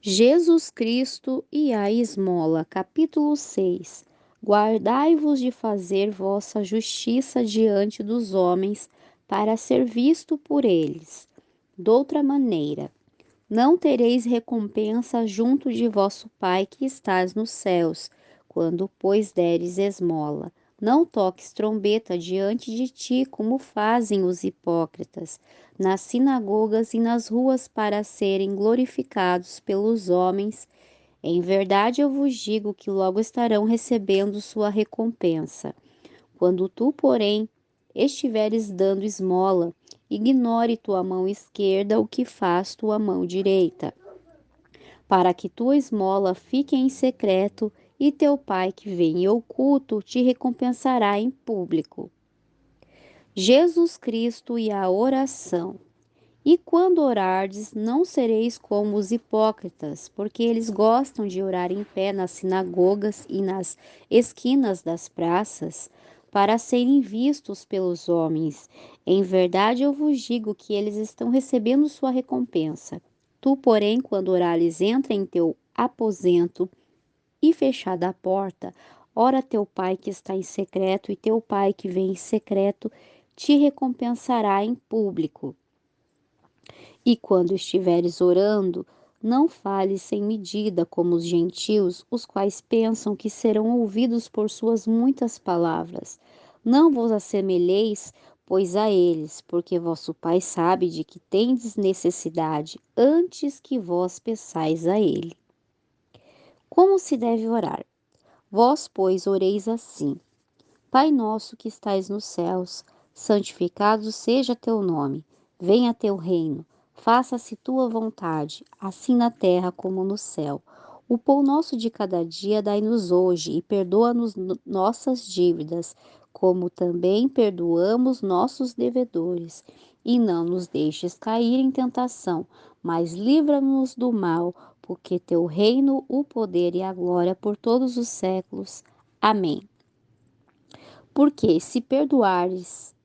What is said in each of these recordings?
Jesus Cristo e a esmola, capítulo 6. Guardai-vos de fazer vossa justiça diante dos homens, para ser visto por eles. Doutra maneira, não tereis recompensa junto de vosso Pai que estás nos céus, quando, pois, deres esmola. Não toques trombeta diante de ti, como fazem os hipócritas, nas sinagogas e nas ruas, para serem glorificados pelos homens. Em verdade eu vos digo que logo estarão recebendo sua recompensa. Quando tu, porém, estiveres dando esmola, ignore tua mão esquerda o que faz tua mão direita, para que tua esmola fique em secreto, e teu pai que vem em oculto te recompensará em público. Jesus Cristo e a oração. E quando orardes, não sereis como os hipócritas, porque eles gostam de orar em pé nas sinagogas e nas esquinas das praças, para serem vistos pelos homens. Em verdade, eu vos digo que eles estão recebendo sua recompensa. Tu, porém, quando orares, entra em teu aposento e, fechada a porta, ora teu pai que está em secreto, e teu pai que vem em secreto te recompensará em público. E quando estiveres orando, não fales sem medida como os gentios, os quais pensam que serão ouvidos por suas muitas palavras. Não vos assemelheis, pois, a eles, porque vosso Pai sabe de que tendes necessidade, antes que vós peçais a ele. Como se deve orar? Vós, pois, oreis assim: Pai nosso que estais nos céus, santificado seja teu nome. Venha teu reino. Faça-se tua vontade, assim na terra como no céu. O pão nosso de cada dia dai-nos hoje, e perdoa-nos nossas dívidas, como também perdoamos nossos devedores. E não nos deixes cair em tentação, mas livra-nos do mal, porque teu reino, o poder e a glória por todos os séculos. Amém. Porque se perdoares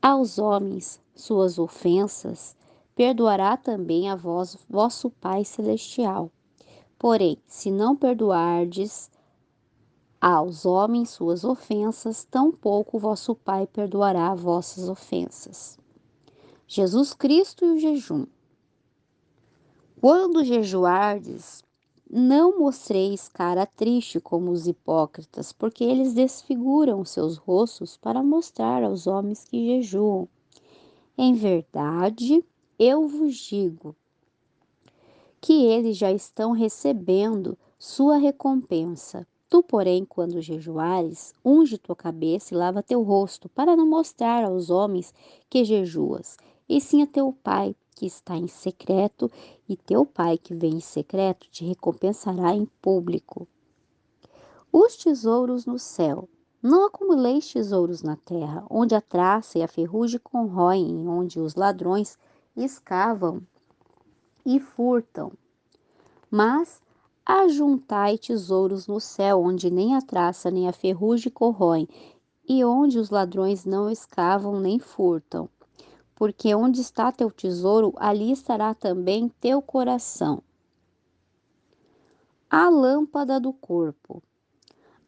aos homens suas ofensas, perdoará também a vós vosso Pai Celestial. Porém, se não perdoardes aos homens suas ofensas, tampouco vosso Pai perdoará vossas ofensas. Jesus Cristo e o jejum. Quando jejuardes, não mostreis cara triste como os hipócritas, porque eles desfiguram seus rostos para mostrar aos homens que jejuam. Em verdade, eu vos digo que eles já estão recebendo sua recompensa. Tu, porém, quando jejuares, unge tua cabeça e lava teu rosto, para não mostrar aos homens que jejuas, e sim a teu Pai que está em secreto, e teu Pai que vem em secreto te recompensará em público. Os tesouros no céu. Não acumuleis tesouros na terra, onde a traça e a ferrugem corroem, onde os ladrões escavam e furtam. Mas ajuntai tesouros no céu, onde nem a traça nem a ferrugem corroem, e onde os ladrões não escavam nem furtam. Porque onde está teu tesouro, ali estará também teu coração. A lâmpada do corpo.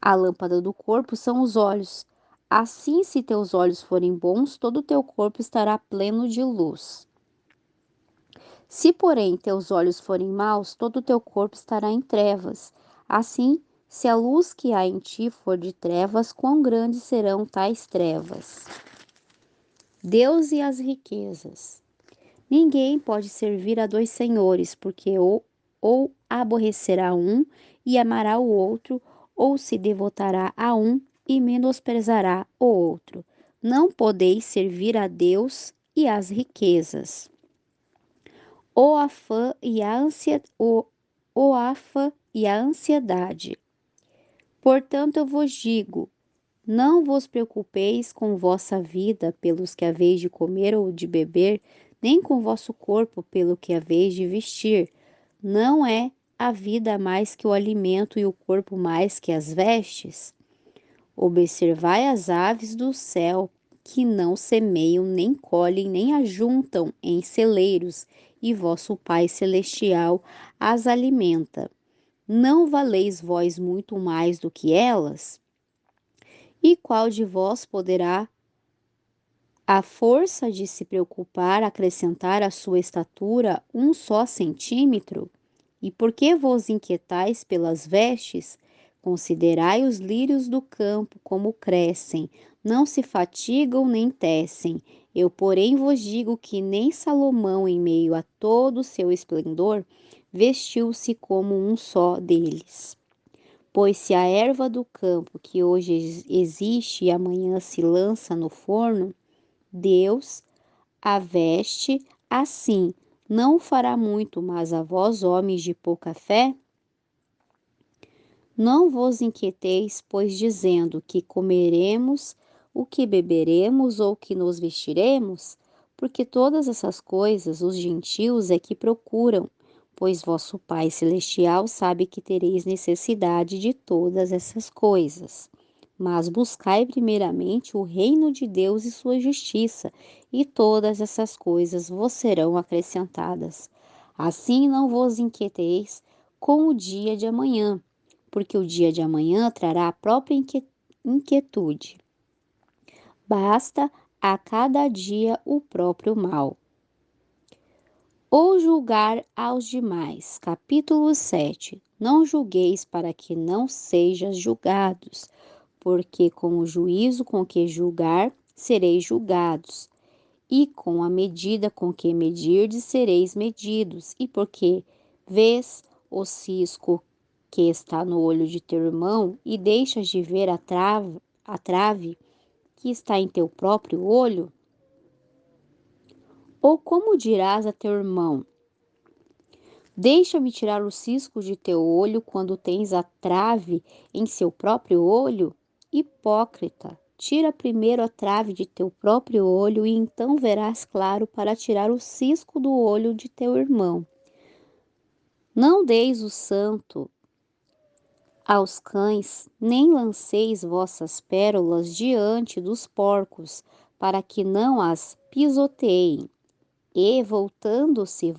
A lâmpada do corpo são os olhos. Assim, se teus olhos forem bons, todo o teu corpo estará pleno de luz. Se, porém, teus olhos forem maus, todo o teu corpo estará em trevas. Assim, se a luz que há em ti for de trevas, quão grandes serão tais trevas? Deus e as riquezas. Ninguém pode servir a dois senhores, porque ou aborrecerá um e amará o outro, ou se devotará a um e menosprezará o outro. Não podeis servir a Deus e às riquezas. O afã e a ansiedade. Portanto, eu vos digo: não vos preocupeis com vossa vida pelos que haveis de comer ou de beber, nem com vosso corpo pelo que haveis de vestir. Não é a vida mais que o alimento e o corpo mais que as vestes? Observai as aves do céu, que não semeiam, nem colhem, nem ajuntam em celeiros, e vosso Pai Celestial as alimenta. Não valeis vós muito mais do que elas? E qual de vós poderá, à força de se preocupar, acrescentar à sua estatura um só centímetro? E por que vos inquietais pelas vestes? Considerai os lírios do campo como crescem, não se fatigam nem tecem. Eu, porém, vos digo que nem Salomão, em meio a todo o seu esplendor, vestiu-se como um só deles. Pois se a erva do campo, que hoje existe e amanhã se lança no forno, Deus a veste assim, não fará muito mais a vós, homens de pouca fé? Não vos inquieteis, pois dizendo que comeremos, o que beberemos ou que nos vestiremos? Porque todas essas coisas os gentios é que procuram, pois vosso Pai Celestial sabe que tereis necessidade de todas essas coisas. Mas buscai primeiramente o reino de Deus e sua justiça, e todas essas coisas vos serão acrescentadas. Assim não vos inquieteis com o dia de amanhã, porque o dia de amanhã trará a própria inquietude. Basta a cada dia o próprio mal. Ou julgar aos demais. Capítulo 7. Não julgueis para que não sejais julgados, porque com o juízo com que julgar, sereis julgados, e com a medida com que medirdes, sereis medidos, e porque vês o cisco que está no olho de teu irmão, e deixas de ver a trave que está em teu próprio olho? Ou como dirás a teu irmão: deixa-me tirar o cisco de teu olho, quando tens a trave em seu próprio olho? Hipócrita, tira primeiro a trave de teu próprio olho, e então verás claro para tirar o cisco do olho de teu irmão. Não deis o santo aos cães, nem lanceis vossas pérolas diante dos porcos, para que não as pisoteiem, e voltando-se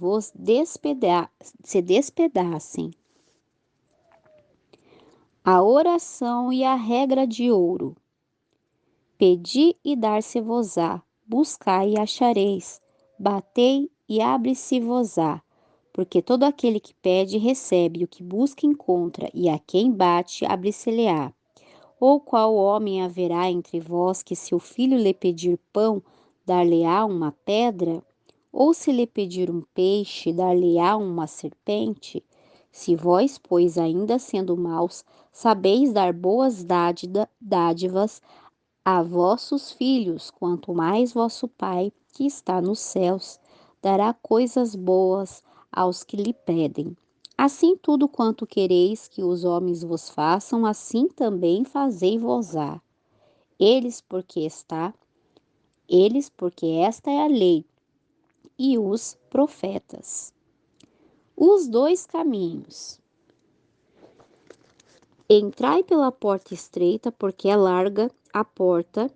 se despedacem. A oração e a regra de ouro. Pedi e dar-se-vos-á, buscai e achareis, batei e abre-se-vos-á. Porque todo aquele que pede recebe, o que busca encontra, e a quem bate abre-se-lhe-á. Ou qual homem haverá entre vós que, se o filho lhe pedir pão, dar-lhe-á uma pedra? Ou se lhe pedir um peixe, dar-lhe-á uma serpente? Se vós, pois, ainda sendo maus, sabeis dar boas dádivas a vossos filhos, quanto mais vosso Pai, que está nos céus, dará coisas boas aos que lhe pedem. Assim tudo quanto quereis que os homens vos façam, assim também fazei-vos-á. Eles porque está, eles porque esta é a lei e os profetas. Os dois caminhos. Entrai pela porta estreita, porque é larga a porta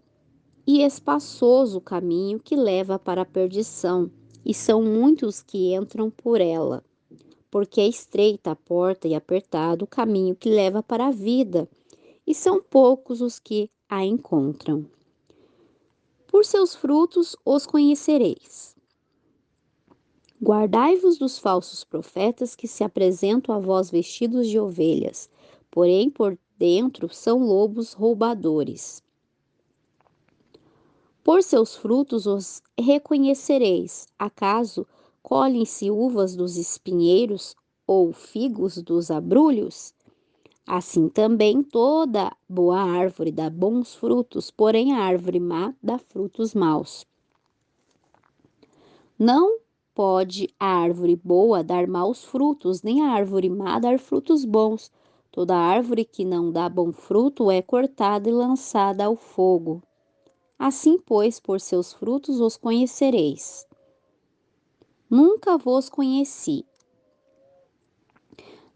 e espaçoso o caminho que leva para a perdição, e são muitos que entram por ela. Porque é estreita a porta e apertado o caminho que leva para a vida, e são poucos os que a encontram. Por seus frutos os conhecereis. Guardai-vos dos falsos profetas que se apresentam a vós vestidos de ovelhas, porém por dentro são lobos roubadores. Por seus frutos os reconhecereis. Acaso colhem-se uvas dos espinheiros ou figos dos abrolhos? Assim também toda boa árvore dá bons frutos, porém a árvore má dá frutos maus. Não pode a árvore boa dar maus frutos, nem a árvore má dar frutos bons. Toda árvore que não dá bom fruto é cortada e lançada ao fogo. Assim, pois, por seus frutos os conhecereis. Nunca vos conheci.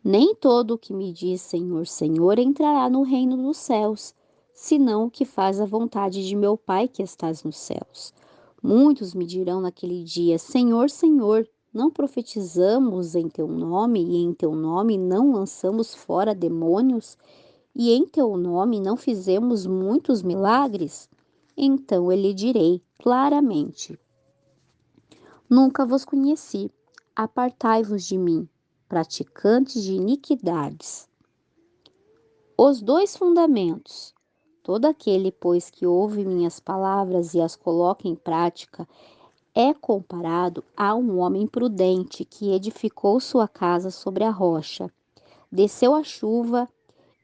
Nem todo o que me diz Senhor, Senhor entrará no reino dos céus, senão o que faz a vontade de meu Pai que estás nos céus. Muitos me dirão naquele dia: Senhor, Senhor, não profetizamos em teu nome, e em teu nome não lançamos fora demônios, e em teu nome não fizemos muitos milagres? Então eu lhe direi claramente: nunca vos conheci. Apartai-vos de mim, praticantes de iniquidades. Os dois fundamentos. Todo aquele, pois, que ouve minhas palavras e as coloca em prática, é comparado a um homem prudente que edificou sua casa sobre a rocha. Desceu a chuva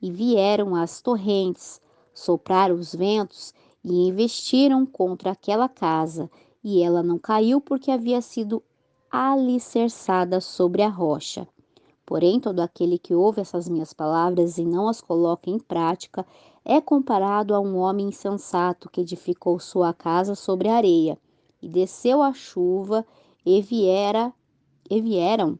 e vieram as torrentes, sopraram os ventos e investiram contra aquela casa, e ela não caiu porque havia sido alicerçada sobre a rocha. Porém, todo aquele que ouve essas minhas palavras e não as coloca em prática é comparado a um homem insensato que edificou sua casa sobre a areia. E desceu a chuva e vieram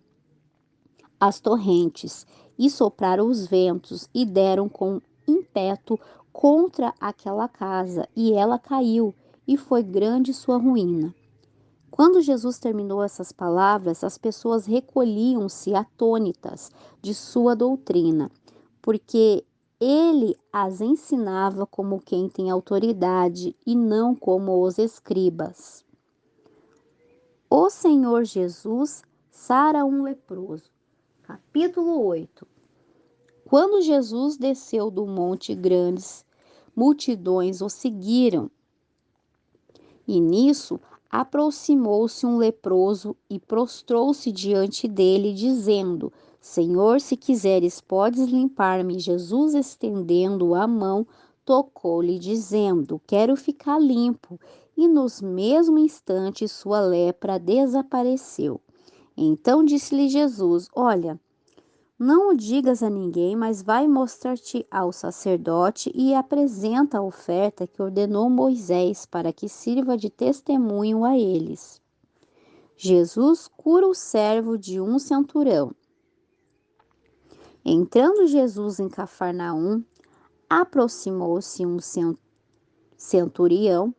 as torrentes, e sopraram os ventos, e deram com ímpeto contra aquela casa, e ela caiu, e foi grande sua ruína. Quando Jesus terminou essas palavras, as pessoas recolhiam-se atônitas de sua doutrina, porque ele as ensinava como quem tem autoridade e não como os escribas. O Senhor Jesus sara um leproso. Capítulo 8. Quando Jesus desceu do monte, grandes multidões o seguiram, e nisso aproximou-se um leproso e prostrou-se diante dele, dizendo: Senhor, se quiseres, podes limpar-me. Jesus, estendendo a mão, tocou-lhe, dizendo: Quero ficar limpo. E nos mesmo instante sua lepra desapareceu. Então disse-lhe Jesus: Olha, não o digas a ninguém, mas vai mostrar-te ao sacerdote e apresenta a oferta que ordenou Moisés para que sirva de testemunho a eles. Jesus cura o servo de um centurião. Entrando Jesus em Cafarnaum, aproximou-se um centurião,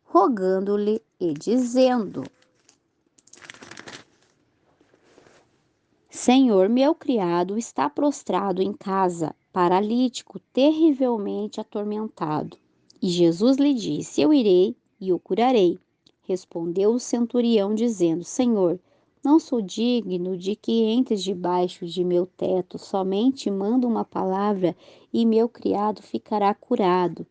rogando-lhe e dizendo: Senhor, meu criado está prostrado em casa, paralítico, terrivelmente atormentado. E Jesus lhe disse: Eu irei e o curarei. Respondeu o centurião, dizendo: Senhor, não sou digno de que entres debaixo de meu teto, somente manda uma palavra e meu criado ficará curado.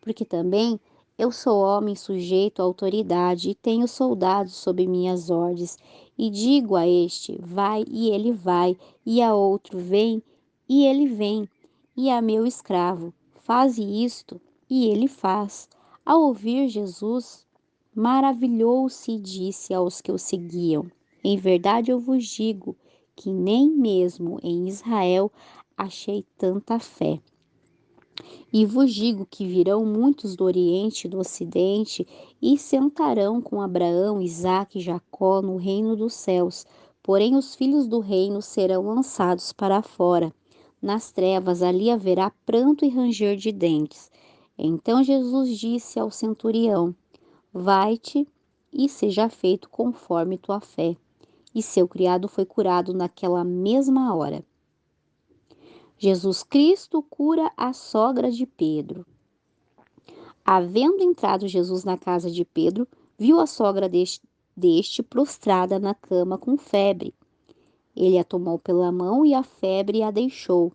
Porque também eu sou homem sujeito à autoridade e tenho soldados sob minhas ordens. E digo a este, vai, e ele vai, e a outro, vem, e ele vem, e a meu escravo, faze isto, e ele faz. Ao ouvir Jesus, maravilhou-se e disse aos que o seguiam: Em verdade eu vos digo que nem mesmo em Israel achei tanta fé. E vos digo que virão muitos do Oriente e do Ocidente e sentarão com Abraão, Isaque e Jacó no reino dos céus. Porém, os filhos do reino serão lançados para fora. Nas trevas ali haverá pranto e ranger de dentes. Então Jesus disse ao centurião: Vai-te e seja feito conforme tua fé. E seu criado foi curado naquela mesma hora. Jesus Cristo cura a sogra de Pedro. Havendo entrado Jesus na casa de Pedro, viu a sogra deste prostrada na cama com febre. Ele a tomou pela mão e a febre a deixou.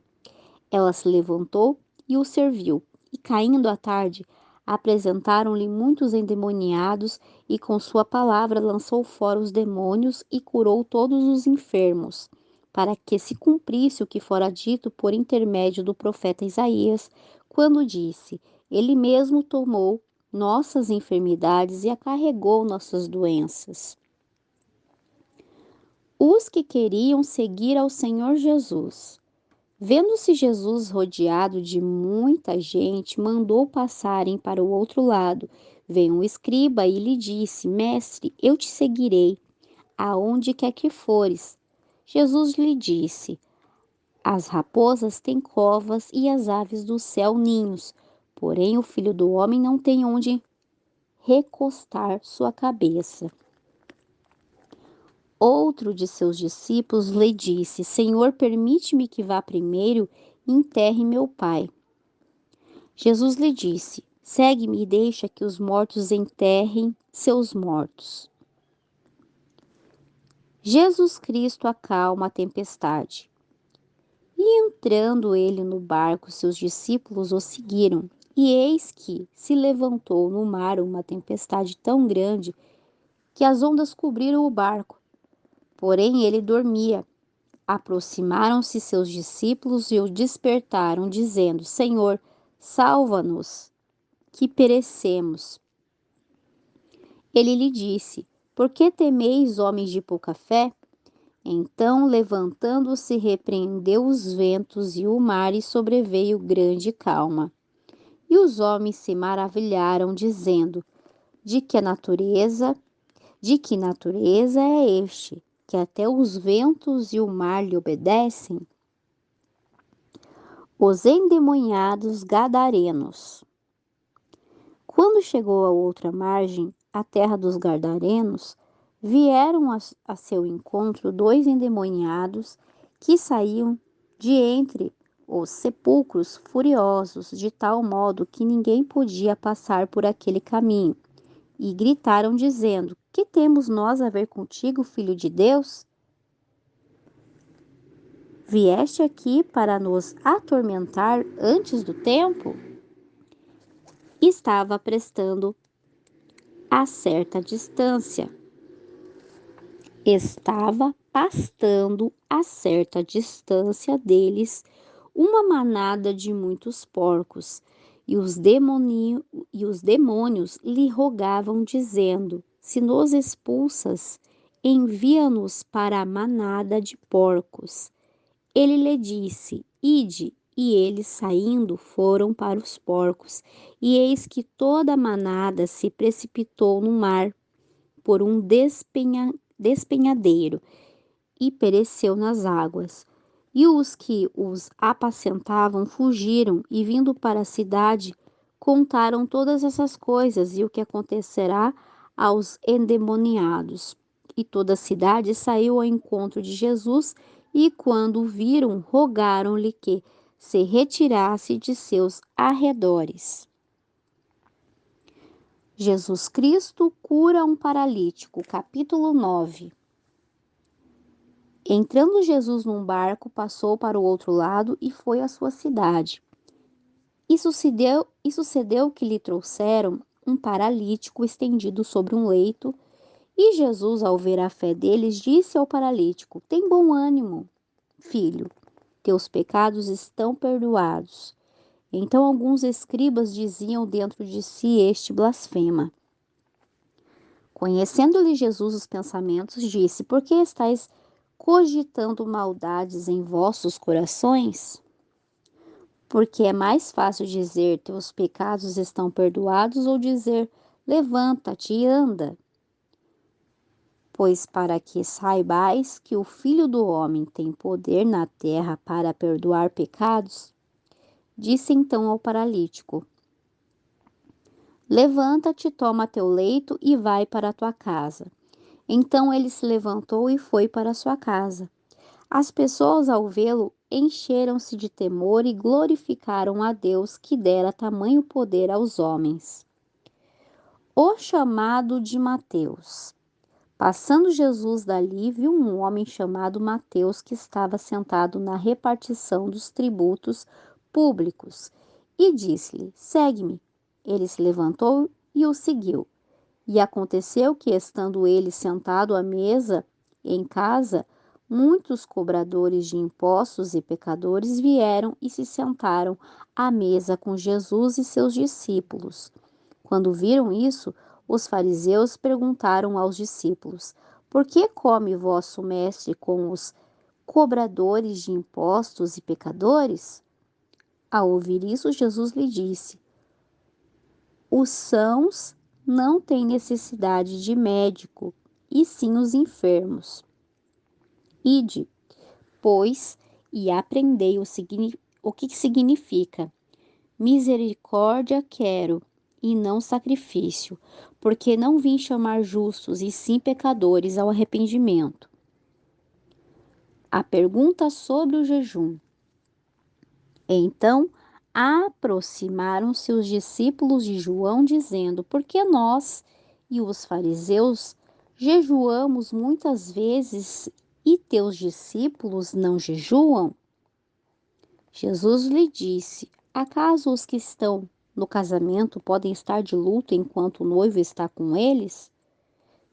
Ela se levantou e o serviu. E caindo a tarde, apresentaram-lhe muitos endemoniados, e com sua palavra lançou fora os demônios e curou todos os enfermos, para que se cumprisse o que fora dito por intermédio do profeta Isaías, quando disse: Ele mesmo tomou nossas enfermidades e acarregou nossas doenças. Os que queriam seguir ao Senhor Jesus. Vendo-se Jesus rodeado de muita gente, mandou passarem para o outro lado. Veio um escriba e lhe disse: Mestre, eu te seguirei, aonde quer que fores. Jesus lhe disse: As raposas têm covas e as aves do céu ninhos, porém o Filho do Homem não tem onde recostar sua cabeça. Outro de seus discípulos lhe disse: Senhor, permite-me que vá primeiro e enterre meu pai. Jesus lhe disse: Segue-me e deixa que os mortos enterrem seus mortos. Jesus Cristo acalma a tempestade. E entrando ele no barco, seus discípulos o seguiram. E eis que se levantou no mar uma tempestade tão grande que as ondas cobriram o barco. Porém ele dormia. Aproximaram-se seus discípulos e o despertaram, dizendo: Senhor, salva-nos, que perecemos. Ele lhe disse: Por que temeis, homens de pouca fé? Então, levantando-se, repreendeu os ventos e o mar, e sobreveio grande calma. E os homens se maravilharam, dizendo: De que natureza é este, que até os ventos e o mar lhe obedecem? Os endemoniados gadarenos. Quando chegou à outra margem, a terra dos Gadarenos, vieram a seu encontro 2 endemoniados que saíam de entre os sepulcros furiosos, de tal modo que ninguém podia passar por aquele caminho, e gritaram dizendo: Que temos nós a ver contigo, filho de Deus? Vieste aqui para nos atormentar antes do tempo? Estava prestando a certa distância. Estava pastando a certa distância deles uma manada de muitos porcos, e os demônios lhe rogavam, dizendo: Se nos expulsas, envia-nos para a manada de porcos. Ele lhe disse: Ide. E eles, saindo, foram para os porcos. E eis que toda a manada se precipitou no mar por um despenhadeiro e pereceu nas águas. E os que os apacentavam fugiram e, vindo para a cidade, contaram todas essas coisas e o que acontecerá aos endemoniados. E toda a cidade saiu ao encontro de Jesus, e quando o viram, rogaram-lhe que se retirasse de seus arredores. Jesus Cristo cura um paralítico, capítulo 9. Entrando Jesus num barco, passou para o outro lado e foi à sua cidade. E sucedeu que lhe trouxeram um paralítico estendido sobre um leito, e Jesus, ao ver a fé deles, disse ao paralítico: Tem bom ânimo, filho, teus pecados estão perdoados. Então alguns escribas diziam dentro de si: Este blasfema. Conhecendo-lhe Jesus os pensamentos, disse: Por que estáis cogitando maldades em vossos corações? Porque é mais fácil dizer: Teus pecados estão perdoados, ou dizer: Levanta-te e anda. Pois para que saibais que o Filho do Homem tem poder na terra para perdoar pecados, disse então ao paralítico: Levanta-te, toma teu leito e vai para a tua casa. Então ele se levantou e foi para sua casa. As pessoas, ao vê-lo, encheram-se de temor e glorificaram a Deus, que dera tamanho poder aos homens. O chamado de Mateus. Passando Jesus dali, viu um homem chamado Mateus, que estava sentado na repartição dos tributos públicos, e disse-lhe: Segue-me. Ele se levantou e o seguiu. E aconteceu que, estando ele sentado à mesa em casa, muitos cobradores de impostos e pecadores vieram e se sentaram à mesa com Jesus e seus discípulos. Quando viram isso, os fariseus perguntaram aos discípulos: Por que come vosso mestre com os cobradores de impostos e pecadores? Ao ouvir isso, Jesus lhe disse: Os sãos não têm necessidade de médico, e sim os enfermos. Ide, pois, e aprendei o que significa: misericórdia quero, e não sacrifício, porque não vim chamar justos, e sim pecadores ao arrependimento. A pergunta sobre o jejum. Então aproximaram-se os discípulos de João, dizendo: Por que nós e os fariseus jejuamos muitas vezes e teus discípulos não jejuam? Jesus lhe disse: Acaso os que estão no casamento podem estar de luto enquanto o noivo está com eles?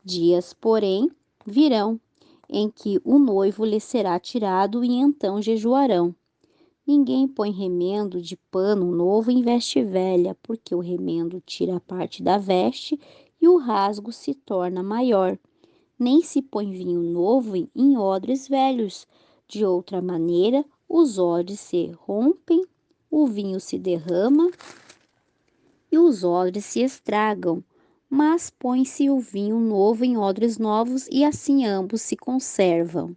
Dias, porém, virão em que o noivo lhe será tirado e então jejuarão. Ninguém põe remendo de pano novo em veste velha, porque o remendo tira a parte da veste e o rasgo se torna maior. Nem se põe vinho novo em odres velhos. De outra maneira, os odres se rompem, o vinho se derrama e os odres se estragam. Mas põe-se o vinho novo em odres novos e assim ambos se conservam.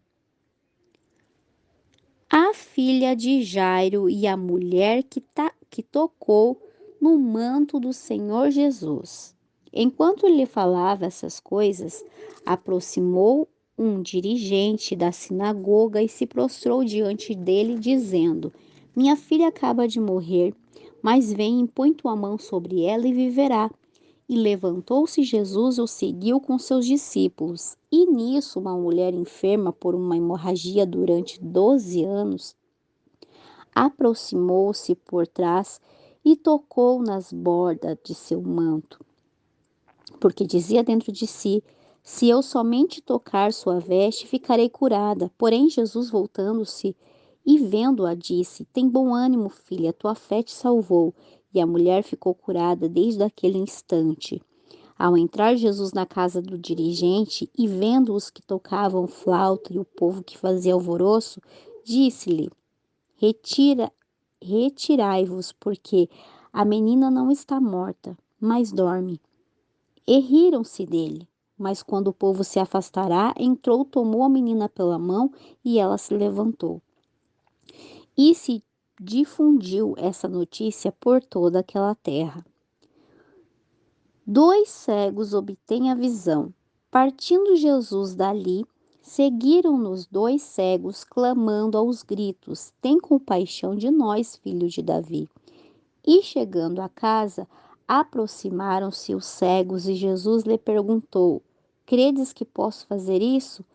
A filha de Jairo e a mulher que tocou no manto do Senhor Jesus. Enquanto ele falava essas coisas, aproximou um dirigente da sinagoga e se prostrou diante dele, dizendo: Minha filha acaba de morrer, mas vem e põe tua mão sobre ela e viverá. E levantou-se Jesus e o seguiu com seus discípulos. E nisso, uma mulher enferma por uma hemorragia durante 12 anos aproximou-se por trás e tocou nas bordas de seu manto, porque dizia dentro de si: Se eu somente tocar sua veste, ficarei curada. Porém, Jesus, voltando-se e vendo-a, disse: Tem bom ânimo, filha, tua fé te salvou. E a mulher ficou curada desde aquele instante. Ao entrar Jesus na casa do dirigente e vendo os que tocavam flauta e o povo que fazia alvoroço, disse-lhe: Retirai-vos, porque a menina não está morta, mas dorme. E riram-se dele. Mas quando o povo se afastará, entrou, tomou a menina pela mão e ela se levantou. E se difundiu essa notícia por toda aquela terra. 2 cegos obtêm a visão. Partindo Jesus dali, seguiram-nos 2 cegos, clamando aos gritos: Tem compaixão de nós, filho de Davi. E chegando à casa, aproximaram-se os cegos e Jesus lhe perguntou: Credes que posso fazer isso?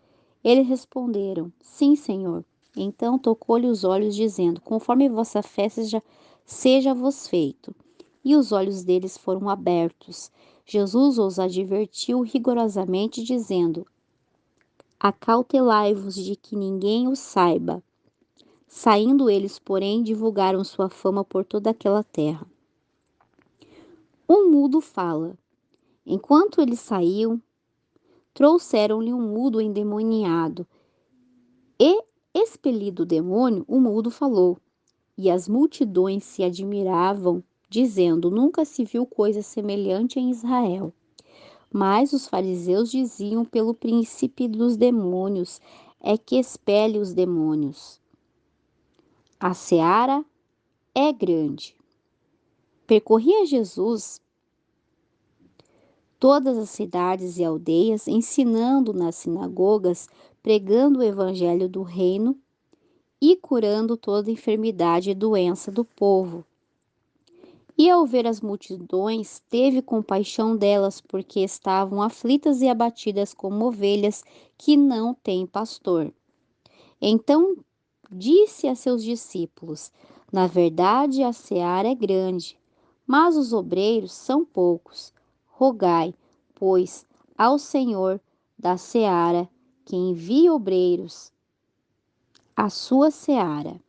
Eles responderam: Sim, Senhor. Então tocou-lhe os olhos, dizendo: Conforme vossa fé seja-vos feito. E os olhos deles foram abertos. Jesus os advertiu rigorosamente, dizendo: Acautelai-vos de que ninguém o saiba. Saindo eles, porém, divulgaram sua fama por toda aquela terra. Um mudo fala. Enquanto eles saíam, trouxeram-lhe um mudo endemoniado. E, expelido o demônio, o mudo falou. E as multidões se admiravam, dizendo: Nunca se viu coisa semelhante em Israel. Mas os fariseus diziam: Pelo príncipe dos demônios é que expele os demônios. A seara é grande. Percorria Jesus todas as cidades e aldeias, ensinando nas sinagogas, pregando o evangelho do reino e curando toda enfermidade e doença do povo. E ao ver as multidões, teve compaixão delas, porque estavam aflitas e abatidas como ovelhas que não têm pastor. Então disse a seus discípulos: Na verdade, a seara é grande, mas os obreiros são poucos. Rogai, pois, ao Senhor da seara que envie obreiros à sua seara.